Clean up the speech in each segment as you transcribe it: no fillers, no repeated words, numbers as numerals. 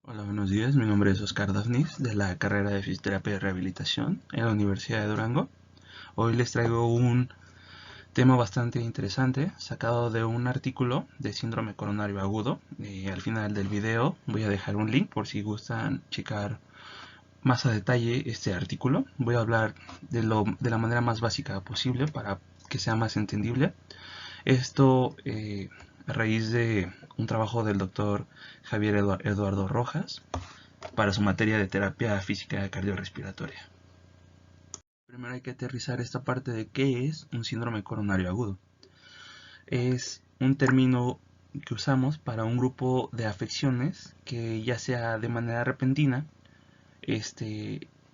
Hola, buenos días. Mi nombre es Oscar Dafnis de la carrera de Fisioterapia y Rehabilitación en la Universidad de Durango. Hoy les traigo un tema bastante interesante sacado de un artículo de síndrome coronario agudo. Al final del video voy a dejar un link por si gustan checar más a detalle este artículo. Voy a hablar de la manera más básica posible para que sea más entendible. Esto a raíz de un trabajo del doctor Javier Eduardo Rojas para su materia de terapia física cardiorrespiratoria. Primero hay que aterrizar esta parte de qué es un síndrome coronario agudo. Es un término que usamos para un grupo de afecciones que ya sea de manera repentina,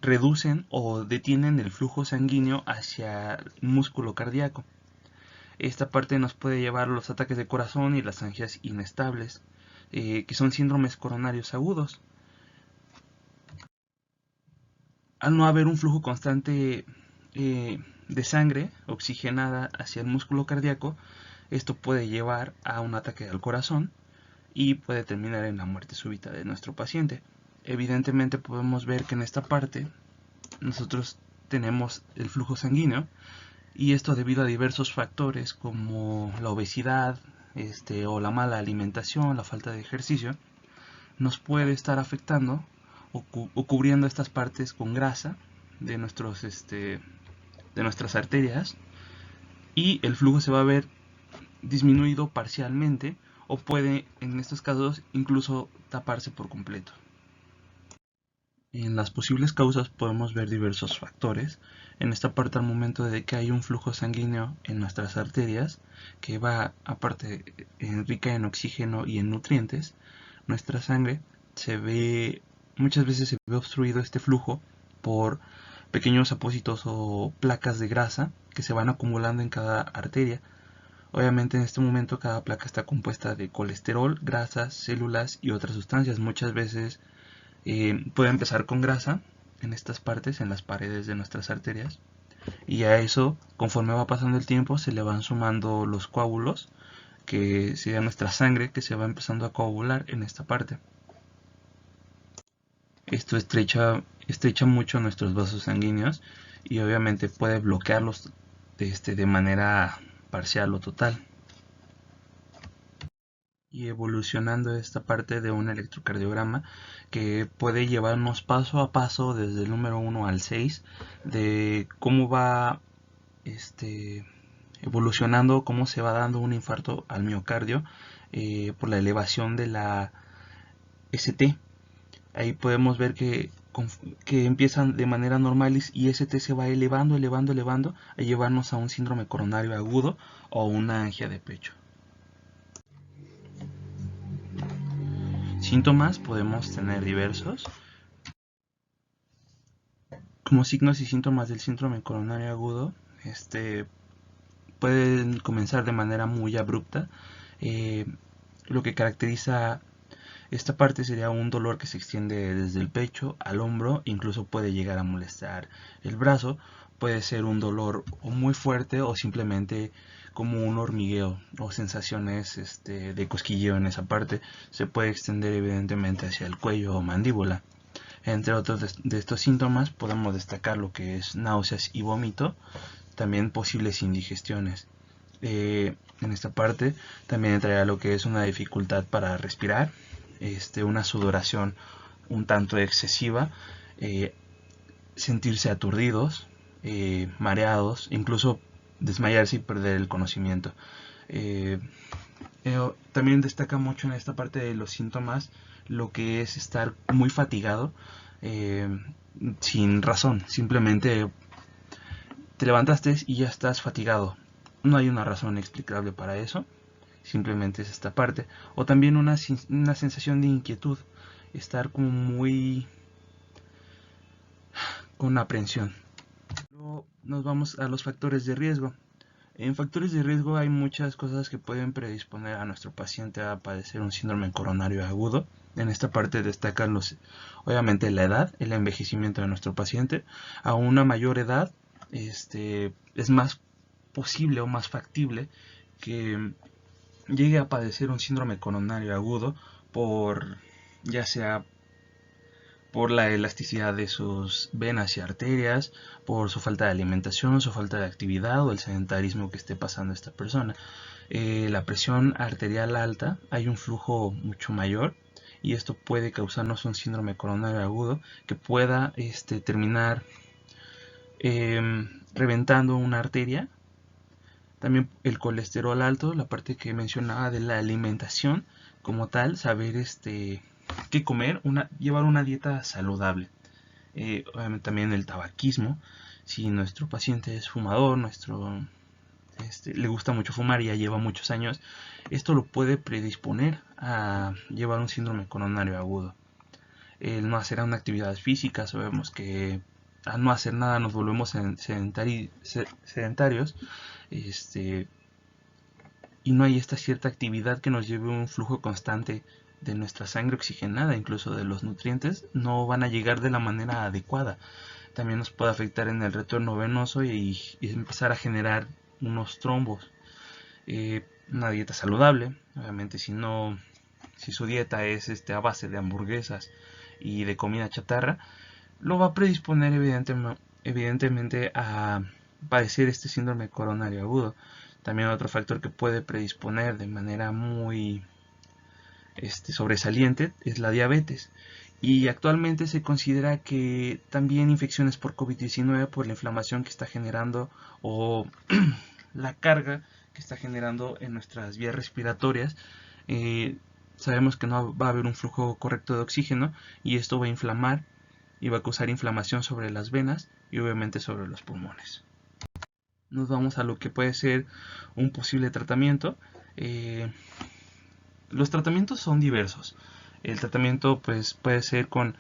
reducen o detienen el flujo sanguíneo hacia el músculo cardíaco. Esta parte nos puede llevar a los ataques de corazón y las angias inestables, que son síndromes coronarios agudos. Al no haber un flujo constante de sangre oxigenada hacia el músculo cardíaco, esto puede llevar a un ataque al corazón y puede terminar en la muerte súbita de nuestro paciente. Evidentemente podemos ver que en esta parte nosotros tenemos el flujo sanguíneo y esto debido a diversos factores como la obesidad, o la mala alimentación, la falta de ejercicio, nos puede estar afectando o cubriendo estas partes con grasa de de nuestras arterias, y el flujo se va a ver disminuido parcialmente o puede en estos casos incluso taparse por completo. En las posibles causas podemos ver diversos factores. En esta parte, al momento de que hay un flujo sanguíneo en nuestras arterias que va, aparte, rica en oxígeno y en nutrientes, nuestra sangre muchas veces se ve obstruido este flujo por pequeños apósitos o placas de grasa que se van acumulando en cada arteria. Obviamente en este momento cada placa está compuesta de colesterol, grasas, células y otras sustancias. Muchas veces puede empezar con grasa en estas partes, en las paredes de nuestras arterias, y a eso, conforme va pasando el tiempo, se le van sumando los coágulos, que sería nuestra sangre que se va empezando a coagular en esta parte. Esto estrecha mucho nuestros vasos sanguíneos y obviamente puede bloquearlos de manera parcial o total. Y evolucionando esta parte de un electrocardiograma que puede llevarnos paso a paso desde el número 1 al 6 de cómo va evolucionando, cómo se va dando un infarto al miocardio por la elevación de la ST. Ahí podemos ver que empiezan de manera normal y ST se va elevando, elevando, elevando a llevarnos a un síndrome coronario agudo o una angina de pecho. Síntomas podemos tener diversos. Como signos y síntomas del síndrome coronario agudo, pueden comenzar de manera muy abrupta. Eh, lo que caracteriza esta parte sería un dolor que se extiende desde el pecho al hombro, incluso puede llegar a molestar el brazo. Puede ser un dolor o muy fuerte o simplemente como un hormigueo o sensaciones de cosquilleo en esa parte. Se puede extender evidentemente hacia el cuello o mandíbula. Entre otros de estos síntomas podemos destacar lo que es náuseas y vómito, también posibles indigestiones. En esta parte también entraría lo que es una dificultad para respirar, una sudoración un tanto excesiva, eh, sentirse aturdidos, mareados, incluso desmayarse y perder el conocimiento. Eh, También destaca mucho en esta parte de los síntomas lo que es estar muy fatigado, eh, sin razón, simplemente te levantaste y ya estás fatigado. No hay una razón explicable para eso, simplemente es esta parte. O también una sensación de inquietud, estar como muy con aprensión. Luego nos vamos a los factores de riesgo. En factores de riesgo hay muchas cosas que pueden predisponer a nuestro paciente a padecer un síndrome coronario agudo. En esta parte destacan obviamente la edad, el envejecimiento de nuestro paciente. A una mayor edad, es más posible o más factible que llegue a padecer un síndrome coronario agudo por ya sea por la elasticidad de sus venas y arterias, por su falta de alimentación, su falta de actividad o el sedentarismo que esté pasando esta persona. La presión arterial alta, hay un flujo mucho mayor y esto puede causarnos un síndrome coronario agudo que pueda terminar reventando una arteria. También el colesterol alto, la parte que mencionaba de la alimentación como tal, saber qué comer, llevar una dieta saludable. Obviamente también el tabaquismo, si nuestro paciente es fumador, le gusta mucho fumar y ya lleva muchos años, esto lo puede predisponer a llevar un síndrome coronario agudo. El no hacer una actividad física, sabemos que al no hacer nada nos volvemos sedentarios, y no hay esta cierta actividad que nos lleve un flujo constante de nuestra sangre oxigenada, incluso de los nutrientes, no van a llegar de la manera adecuada. También nos puede afectar en el retorno venoso y empezar a generar unos trombos. Una dieta saludable, obviamente si su dieta es a base de hamburguesas y de comida chatarra, lo va a predisponer evidentemente a padecer este síndrome coronario agudo. También otro factor que puede predisponer de manera muy sobresaliente es la diabetes. Y actualmente se considera que también infecciones por COVID-19 por la inflamación que está generando o la carga que está generando en nuestras vías respiratorias. Sabemos que no va a haber un flujo correcto de oxígeno y esto va a inflamar y va a causar inflamación sobre las venas y obviamente sobre los pulmones. Nos vamos a lo que puede ser un posible tratamiento. Los tratamientos son diversos. El tratamiento pues, puede ser con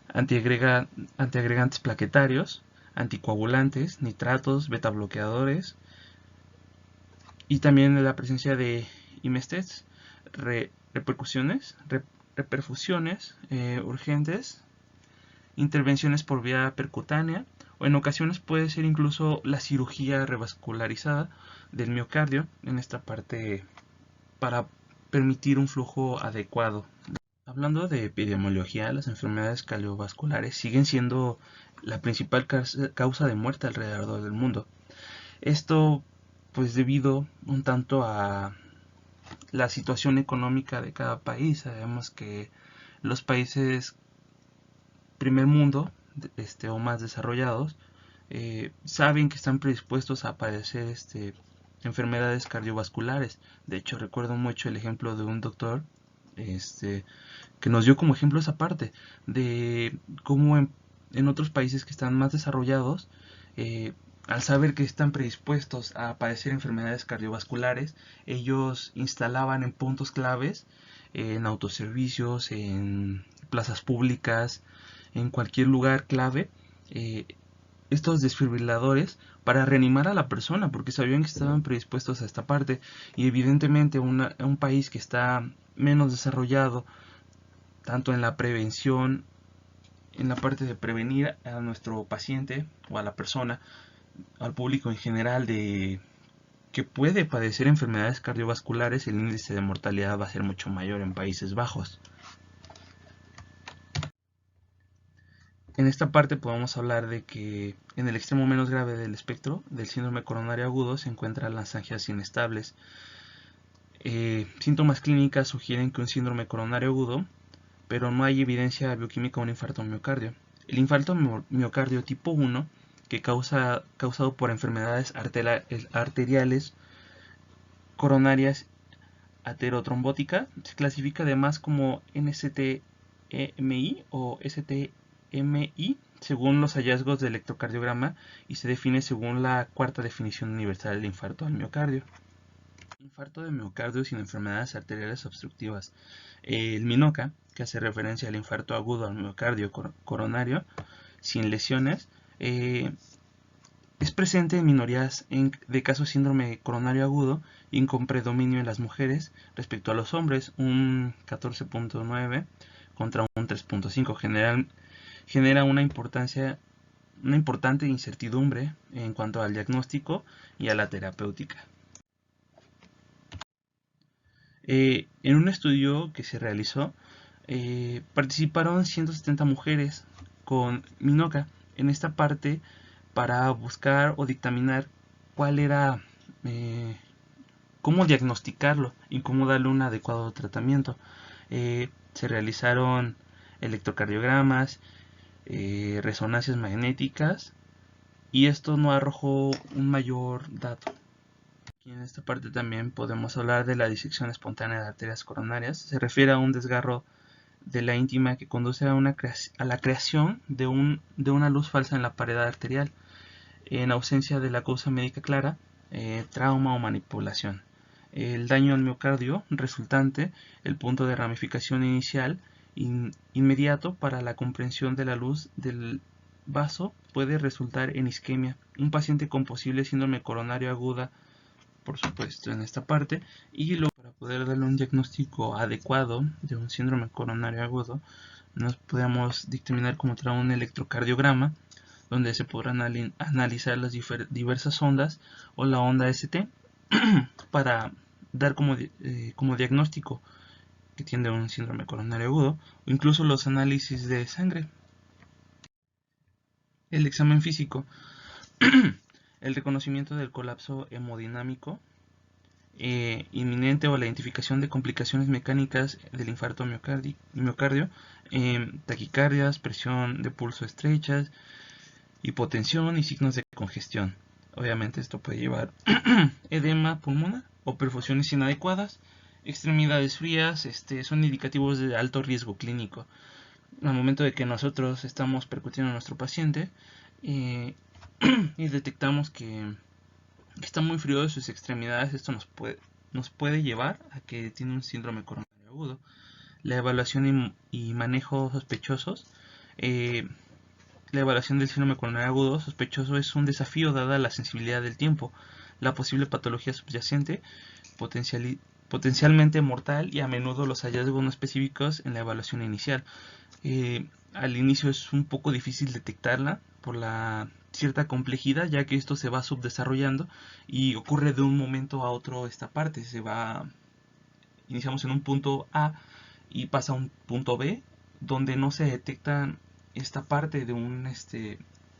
antiagregantes plaquetarios, anticoagulantes, nitratos, beta bloqueadores y también la presencia de IMSTs, reperfusiones urgentes, intervenciones por vía percutánea o en ocasiones puede ser incluso la cirugía revascularizada del miocardio en esta parte para permitir un flujo adecuado. Hablando de epidemiología, las enfermedades cardiovasculares siguen siendo la principal causa de muerte alrededor del mundo. Esto pues debido un tanto a la situación económica de cada país. Sabemos que los países primer mundo o más desarrollados saben que están predispuestos a padecer enfermedades cardiovasculares. De hecho, recuerdo mucho el ejemplo de un doctor que nos dio como ejemplo esa parte de cómo en otros países que están más desarrollados, al saber que están predispuestos a padecer enfermedades cardiovasculares, ellos instalaban en puntos claves, en autoservicios, en plazas públicas, en cualquier lugar clave, estos desfibriladores para reanimar a la persona, porque sabían que estaban predispuestos a esta parte. Y evidentemente un país que está menos desarrollado, tanto en la prevención, en la parte de prevenir a nuestro paciente o a la persona, al público en general, de que puede padecer enfermedades cardiovasculares, el índice de mortalidad va a ser mucho mayor en Países Bajos. En esta parte podemos hablar de que en el extremo menos grave del espectro del síndrome coronario agudo se encuentran las angias inestables. Síntomas clínicas sugieren que un síndrome coronario agudo, pero no hay evidencia bioquímica de un infarto miocardio. El infarto miocardio tipo 1, que causado por enfermedades arteriales coronarias aterotrombótica, se clasifica además como NSTEMI o STMI según los hallazgos de electrocardiograma y se define según la cuarta definición universal del infarto al miocardio. Infarto de miocardio sin enfermedades arteriales obstructivas. El MINOCA, que hace referencia al infarto agudo al miocardio coronario sin lesiones, es presente en minorías de casos síndrome coronario agudo y con predominio en las mujeres respecto a los hombres, un 14.9 contra un 3.5. Genera una importante incertidumbre en cuanto al diagnóstico y a la terapéutica. En un estudio que se realizó, Participaron 170 mujeres con Minoka en esta parte para buscar o dictaminar cuál era, cómo diagnosticarlo y cómo darle un adecuado tratamiento. Se realizaron electrocardiogramas, resonancias magnéticas, y esto no arrojó un mayor dato. Aquí en esta parte también podemos hablar de la disección espontánea de arterias coronarias. Se refiere a un desgarro de la íntima que conduce a la creación de una luz falsa en la pared arterial, en ausencia de la causa médica clara, trauma o manipulación. El daño al miocardio resultante, el punto de ramificación inicial inmediato para la comprensión de la luz del vaso, puede resultar en isquemia. Un paciente con posible síndrome coronario aguda, por supuesto, en esta parte, y luego para poder darle un diagnóstico adecuado de un síndrome coronario agudo, nos podemos dictaminar como trae un electrocardiograma, donde se podrán analizar las diversas ondas o la onda ST para dar como diagnóstico que tiene un síndrome coronario agudo, o incluso los análisis de sangre. El examen físico, el reconocimiento del colapso hemodinámico inminente o la identificación de complicaciones mecánicas del infarto miocardio, taquicardias, presión de pulso estrechas, hipotensión y signos de congestión. Obviamente esto puede llevar edema pulmonar o perfusiones inadecuadas, extremidades frías, son indicativos de alto riesgo clínico. Al momento de que nosotros estamos percutiendo a nuestro paciente y detectamos que está muy frío de sus extremidades, esto nos puede llevar a que tiene un síndrome coronario agudo. La evaluación y manejo sospechosos. La evaluación del síndrome coronario agudo sospechoso es un desafío dada la sensibilidad del tiempo, la posible patología subyacente, potencialmente mortal y a menudo los hallazgos no específicos en la evaluación inicial. Al inicio es un poco difícil detectarla por la cierta complejidad, ya que esto se va subdesarrollando y ocurre de un momento a otro esta parte. Iniciamos en un punto A y pasa a un punto B, donde no se detecta esta parte de un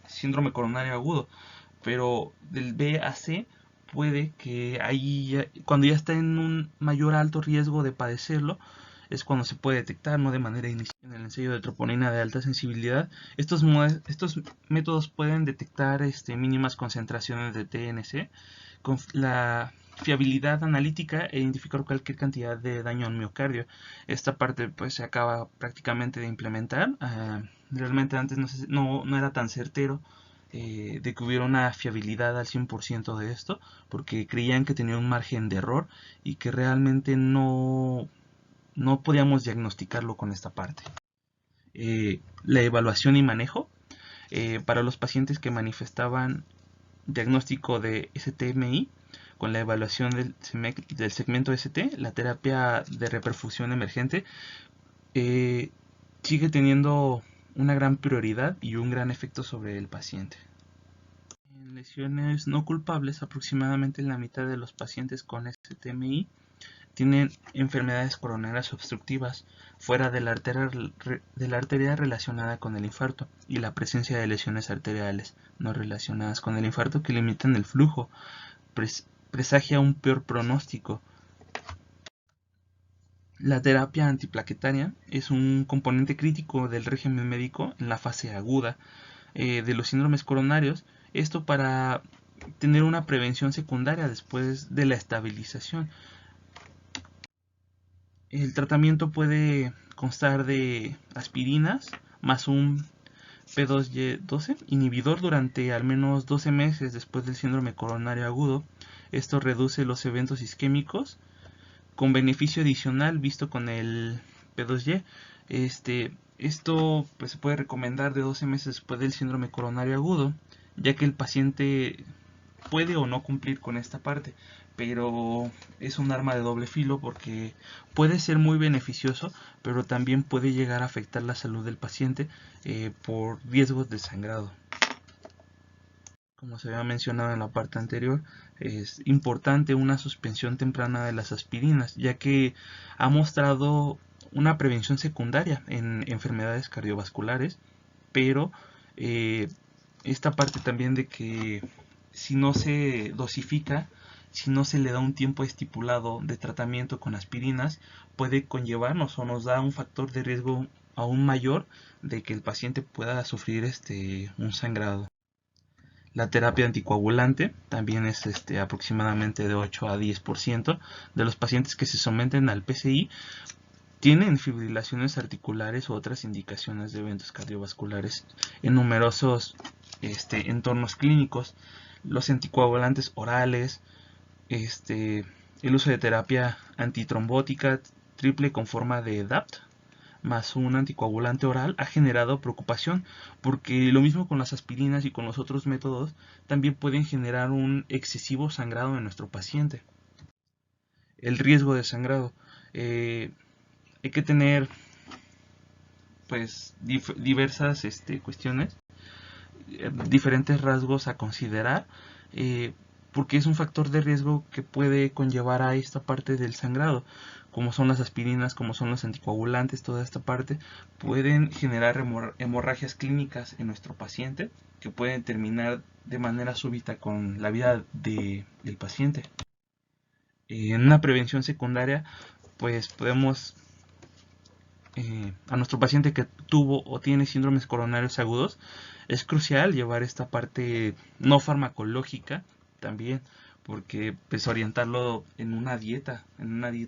síndrome coronario agudo, pero del B a C puede que ahí cuando ya está en un mayor alto riesgo de padecerlo, es cuando se puede detectar, no de manera inicial. En el ensayo de troponina de alta sensibilidad, estos métodos pueden detectar mínimas concentraciones de TNC con la fiabilidad analítica e identificar cualquier cantidad de daño al miocardio. Esta parte pues se acaba prácticamente de implementar. Realmente antes no era tan certero de que hubiera una fiabilidad al 100% de esto, porque creían que tenía un margen de error y que realmente no podíamos diagnosticarlo con esta parte. La evaluación y manejo para los pacientes que manifestaban diagnóstico de STMI con la evaluación del segmento ST, la terapia de reperfusión emergente sigue teniendo una gran prioridad y un gran efecto sobre el paciente. En lesiones no culpables, aproximadamente la mitad de los pacientes con STMI tienen enfermedades coronarias obstructivas fuera de la arteria relacionada con el infarto y la presencia de lesiones arteriales no relacionadas con el infarto que limitan el flujo, presagia un peor pronóstico. La terapia antiplaquetaria es un componente crítico del régimen médico en la fase aguda de los síndromes coronarios, esto para tener una prevención secundaria después de la estabilización. El tratamiento puede constar de aspirinas más un P2Y12 inhibidor durante al menos 12 meses después del síndrome coronario agudo. Esto reduce los eventos isquémicos con beneficio adicional visto con el P2Y. Esto pues, se puede recomendar de 12 meses después del síndrome coronario agudo, ya que el paciente puede o no cumplir con esta parte, pero es un arma de doble filo porque puede ser muy beneficioso, pero también puede llegar a afectar la salud del paciente por riesgos de sangrado. Como se había mencionado en la parte anterior, es importante una suspensión temprana de las aspirinas, ya que ha mostrado una prevención secundaria en enfermedades cardiovasculares, pero esta parte también de que si no se dosifica, si no se le da un tiempo estipulado de tratamiento con aspirinas, puede conllevarnos o nos da un factor de riesgo aún mayor de que el paciente pueda sufrir un sangrado. La terapia anticoagulante también es aproximadamente de 8 a 10% de los pacientes que se someten al PCI tienen fibrilaciones articulares u otras indicaciones de eventos cardiovasculares en numerosos entornos clínicos. Los anticoagulantes orales, el uso de terapia antitrombótica triple con forma de DAPT más un anticoagulante oral ha generado preocupación, porque lo mismo con las aspirinas y con los otros métodos también pueden generar un excesivo sangrado en nuestro paciente. El riesgo de sangrado. Hay que tener pues diversas cuestiones, diferentes rasgos a considerar, porque es un factor de riesgo que puede conllevar a esta parte del sangrado, como son las aspirinas, como son los anticoagulantes, toda esta parte pueden generar hemorragias clínicas en nuestro paciente que pueden terminar de manera súbita con la vida del paciente. En una prevención secundaria, pues podemos a nuestro paciente que tuvo o tiene síndromes coronarios agudos, es crucial llevar esta parte no farmacológica también, porque pues orientarlo en una dieta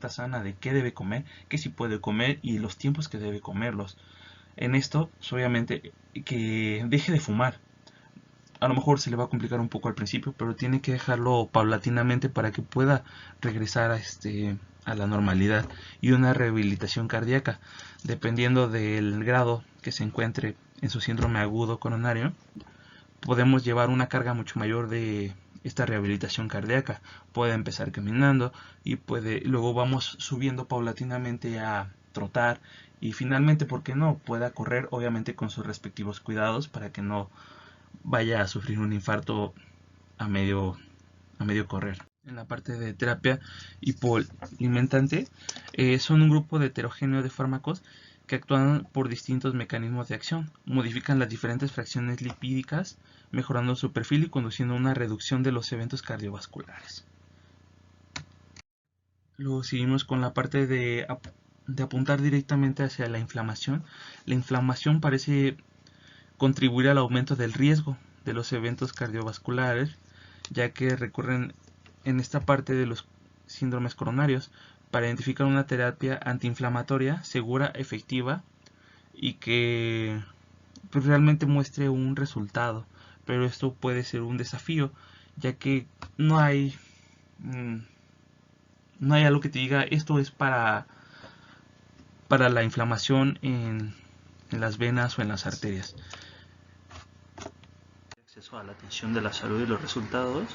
sana de qué debe comer, qué sí puede comer y los tiempos que debe comerlos. En esto, pues, obviamente, que deje de fumar. A lo mejor se le va a complicar un poco al principio, pero tiene que dejarlo paulatinamente para que pueda regresar a la normalidad y una rehabilitación cardíaca, dependiendo del grado que se encuentre en su síndrome agudo coronario, podemos llevar una carga mucho mayor de esta rehabilitación cardíaca. Puede empezar caminando y luego vamos subiendo paulatinamente a trotar y finalmente, ¿por qué no? Pueda correr, obviamente con sus respectivos cuidados para que no vaya a sufrir un infarto a medio correr. En la parte de terapia hipoalimentante, son un grupo heterogéneo de fármacos que actúan por distintos mecanismos de acción, modifican las diferentes fracciones lipídicas, mejorando su perfil y conduciendo a una reducción de los eventos cardiovasculares. Luego seguimos con la parte de apuntar directamente hacia la inflamación. La inflamación parece contribuir al aumento del riesgo de los eventos cardiovasculares, ya que recurren en esta parte de los síndromes coronarios para identificar una terapia antiinflamatoria segura, efectiva y que pues, realmente muestre un resultado. Pero esto puede ser un desafío, ya que no hay algo que te diga esto es para la inflamación en las venas o en las arterias. Acceso a la atención de la salud y los resultados.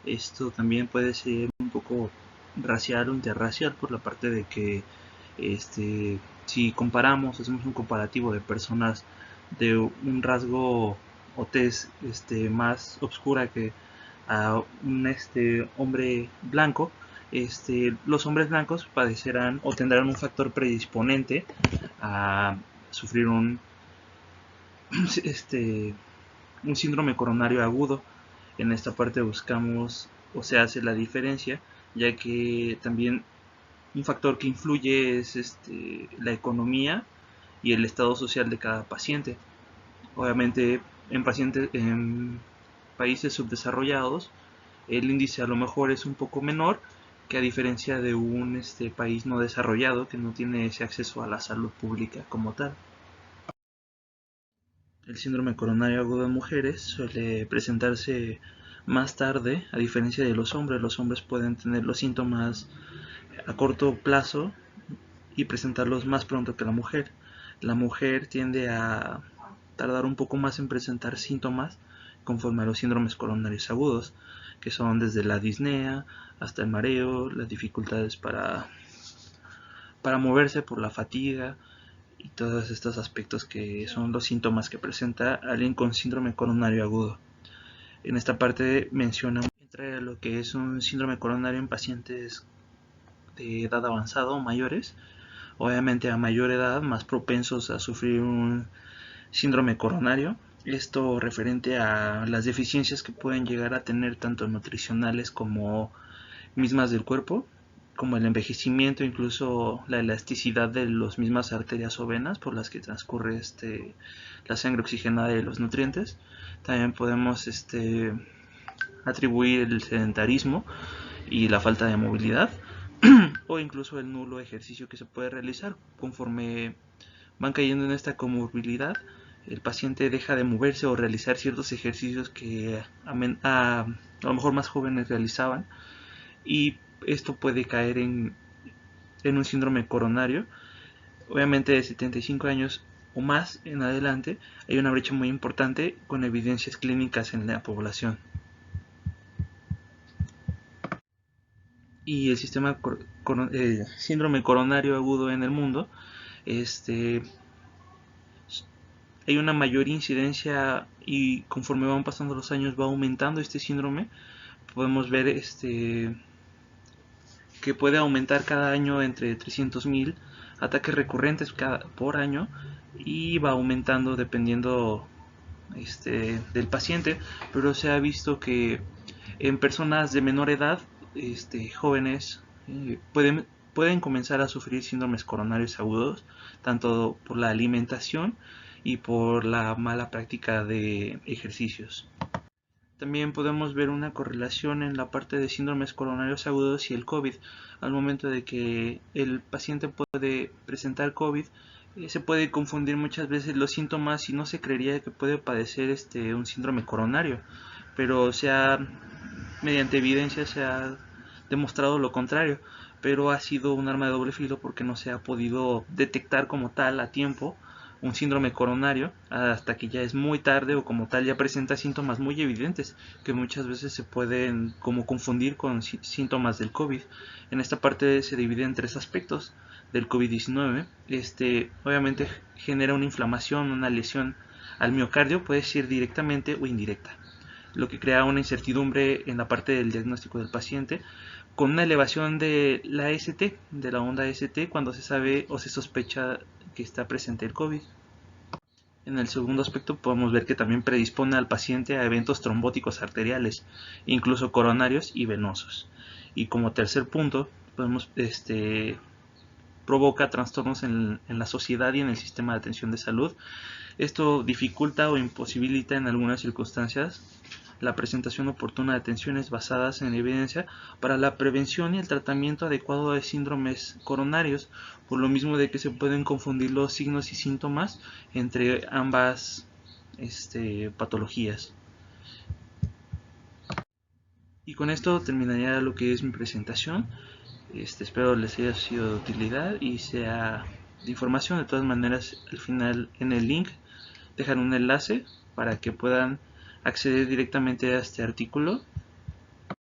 Esto también puede ser un poco racial o interracial por la parte de que si comparamos, hacemos un comparativo de personas de un rasgo o tez más oscura que a un hombre blanco, los hombres blancos padecerán o tendrán un factor predisponente a sufrir un síndrome coronario agudo. En esta parte buscamos o se hace la diferencia, ya que también un factor que influye es la economía y el estado social de cada paciente. Obviamente en países subdesarrollados el índice a lo mejor es un poco menor que a diferencia de un país no desarrollado que no tiene ese acceso a la salud pública como tal. El síndrome coronario agudo en mujeres suele presentarse más tarde, a diferencia de los hombres. Los hombres pueden tener los síntomas a corto plazo y presentarlos más pronto que la mujer. La mujer tiende a tardar un poco más en presentar síntomas conforme a los síndromes coronarios agudos, que son desde la disnea hasta el mareo, las dificultades para moverse por la fatiga, y todos estos aspectos que son los síntomas que presenta alguien con síndrome coronario agudo. En esta parte menciona entre lo que es un síndrome coronario en pacientes de edad avanzada o mayores, Obviamente a mayor edad más propensos a sufrir un síndrome coronario. Esto referente a las deficiencias que pueden llegar a tener tanto nutricionales como mismas del cuerpo, como el envejecimiento, incluso la elasticidad de las mismas arterias o venas por las que transcurre la sangre oxigenada y los nutrientes. También podemos atribuir el sedentarismo y la falta de movilidad o incluso el nulo ejercicio que se puede realizar. Conforme van cayendo en esta comorbilidad, el paciente deja de moverse o realizar ciertos ejercicios que a lo mejor más jóvenes realizaban, y esto puede caer en un síndrome coronario. Obviamente de 75 años o más en adelante hay una brecha muy importante con evidencias clínicas en la población. Y el síndrome coronario agudo en el mundo, hay una mayor incidencia, y conforme van pasando los años va aumentando este síndrome. Podemos ver que puede aumentar cada año entre 300.000 ataques recurrentes por año, y va aumentando dependiendo del paciente, pero se ha visto que en personas de menor edad, jóvenes, pueden comenzar a sufrir síndromes coronarios agudos, tanto por la alimentación y por la mala práctica de ejercicios. También podemos ver una correlación en la parte de síndromes coronarios agudos y el COVID. Al momento de que el paciente puede presentar COVID, se puede confundir muchas veces los síntomas y no se creería que puede padecer un síndrome coronario, pero mediante evidencia se ha demostrado lo contrario, pero ha sido un arma de doble filo porque no se ha podido detectar como tal a tiempo un síndrome coronario hasta que ya es muy tarde, o como tal ya presenta síntomas muy evidentes que muchas veces se pueden como confundir con síntomas del COVID. En esta parte se divide en tres aspectos del COVID-19. Obviamente genera una inflamación, una lesión al miocardio, puede ser directamente o indirecta, lo que crea una incertidumbre en la parte del diagnóstico del paciente, con una elevación de la ST, de la onda ST, cuando se sabe o se sospecha que está presente el COVID. En el segundo aspecto podemos ver que también predispone al paciente a eventos trombóticos arteriales, incluso coronarios y venosos. Y como tercer punto, podemos provoca trastornos en la sociedad y en el sistema de atención de salud. Esto dificulta o imposibilita en algunas circunstancias la presentación oportuna de atenciones basadas en evidencia para la prevención y el tratamiento adecuado de síndromes coronarios, por lo mismo de que se pueden confundir los signos y síntomas entre ambas patologías. Y con esto terminaría lo que es mi presentación. Espero les haya sido de utilidad y sea de información. De todas maneras, al final en el link dejar un enlace para que puedan acceder directamente a este artículo